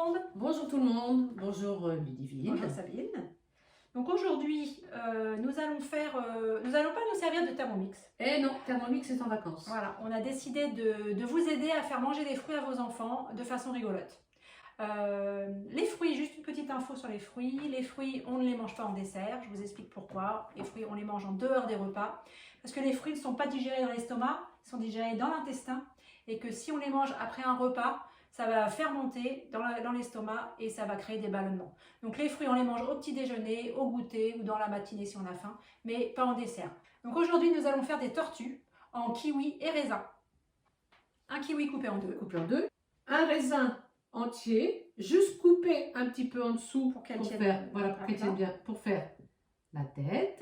monde. Bonjour tout le monde, bonjour Ludivine. Bonjour Sabine. Donc aujourd'hui, nous allons pas nous servir de Thermomix. Eh non, Thermomix est en vacances. Voilà, on a décidé de vous aider à faire manger des fruits à vos enfants de façon rigolote. Les fruits, juste une petite info sur les fruits. Les fruits, on ne les mange pas en dessert. Je vous explique pourquoi. Les fruits, on les mange en dehors des repas. Parce que les fruits ne sont pas digérés dans l'estomac, ils sont digérés dans l'intestin. Et que si on les mange après un repas, ça va fermenter dans l'estomac et ça va créer des ballonnements. Donc les fruits, on les mange au petit déjeuner, au goûter ou dans la matinée si on a faim, mais pas en dessert. Donc aujourd'hui, nous allons faire des tortues en kiwi et raisin. Un kiwi coupé en deux. Coupé en deux. Un raisin entier, juste coupé un petit peu en dessous Pour qu'elle pour tienne faire, bien. voilà, pour qu'elle tienne bien, pour faire la tête.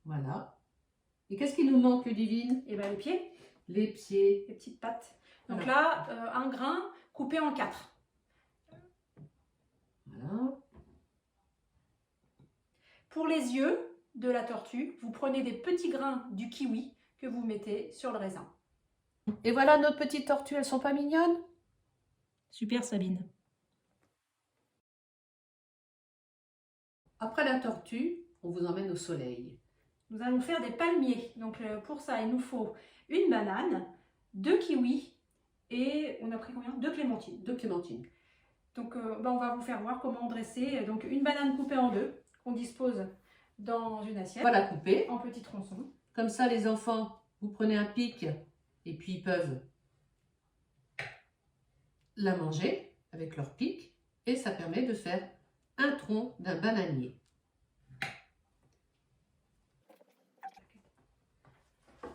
Voilà. Et qu'est-ce qui nous manque, Ludivine? Et bien les pieds, Les pieds. les petites pattes. Donc Voilà. là, un grain coupé en 4. Voilà. Pour les yeux de la tortue, vous prenez des petits grains du kiwi que vous mettez sur le raisin. Et voilà notre petite tortue, elles sont pas mignonnes? Super Sabine. Après la tortue, on vous emmène au soleil. Nous allons faire des palmiers. Donc pour ça, il nous faut une banane, 2 kiwis et on a pris combien? 2 clémentines. 2 clémentines. Donc on va vous faire voir comment dresser. Donc une banane coupée en deux qu'on dispose dans une assiette. Voilà, coupée. En petits tronçons. Comme ça, les enfants, vous prenez un pic et puis ils peuvent la manger avec leur pic et ça permet de faire un tronc d'un bananier.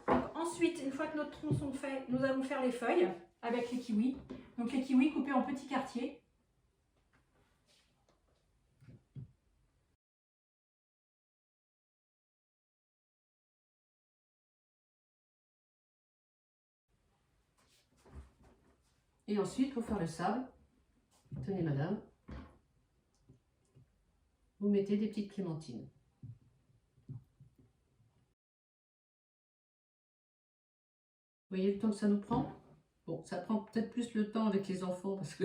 Donc, ensuite, une fois que notre tronc sont faits, nous allons faire les feuilles avec les kiwis. Donc les kiwis coupés en petits quartiers. Et ensuite, pour faire le sable, tenez madame, vous mettez des petites clémentines. Vous voyez le temps que ça nous prend? Bon, ça prend peut-être plus le temps avec les enfants parce que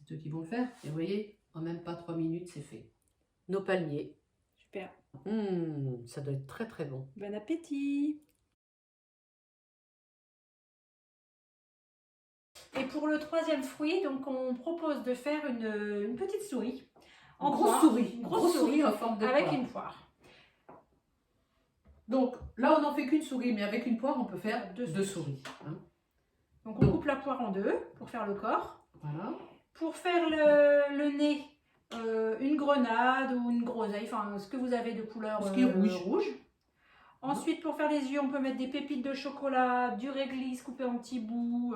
c'est eux qui vont le faire. Et vous voyez, en même pas 3 minutes, c'est fait. Nos palmiers. Super. Ça doit être très très bon. Bon appétit. Et pour le troisième fruit, donc on propose de faire une petite souris. En grosse souris. Une grosse souris en forme de avec poire. une poire. Donc là, on n'en fait qu'une souris, mais avec une poire, on peut faire deux souris. Hein. Donc on coupe la poire en deux pour faire le corps. Voilà. Pour faire le nez, une grenade ou une groseille, enfin ce que vous avez de couleur Ce qui est rouge. Ensuite, pour faire les yeux, on peut mettre des pépites de chocolat, du réglisse coupé en petits bouts,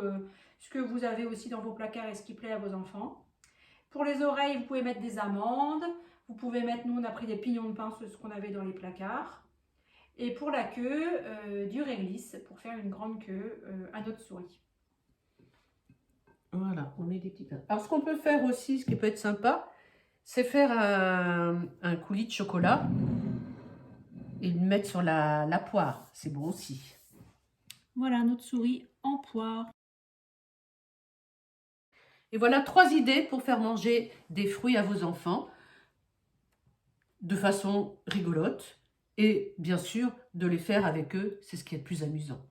ce que vous avez aussi dans vos placards et ce qui plaît à vos enfants. Pour les oreilles, vous pouvez mettre des amandes. Vous pouvez mettre, nous on a pris des pignons de pain, ce qu'on avait dans les placards. Et pour la queue, du réglisse pour faire une grande queue à notre souris. Voilà, on met des petits pains. Alors, ce qu'on peut faire aussi, ce qui peut être sympa, c'est faire un coulis de chocolat et le mettre sur la poire. C'est bon aussi. Voilà notre souris en poire. Et voilà 3 idées pour faire manger des fruits à vos enfants de façon rigolote et bien sûr de les faire avec eux, c'est ce qui est le plus amusant.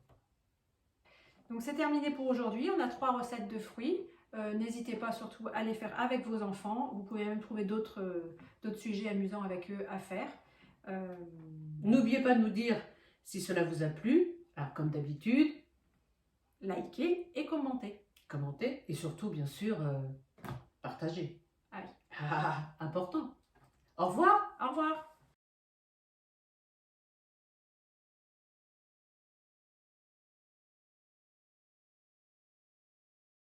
Donc c'est terminé pour aujourd'hui, on a 3 recettes de fruits. N'hésitez pas surtout à les faire avec vos enfants. Vous pouvez même trouver d'autres sujets amusants avec eux à faire. N'oubliez pas de nous dire si cela vous a plu. Alors comme d'habitude, Likez et commentez. commentez et surtout bien sûr partagez. Allez. Important. Au revoir. Au revoir.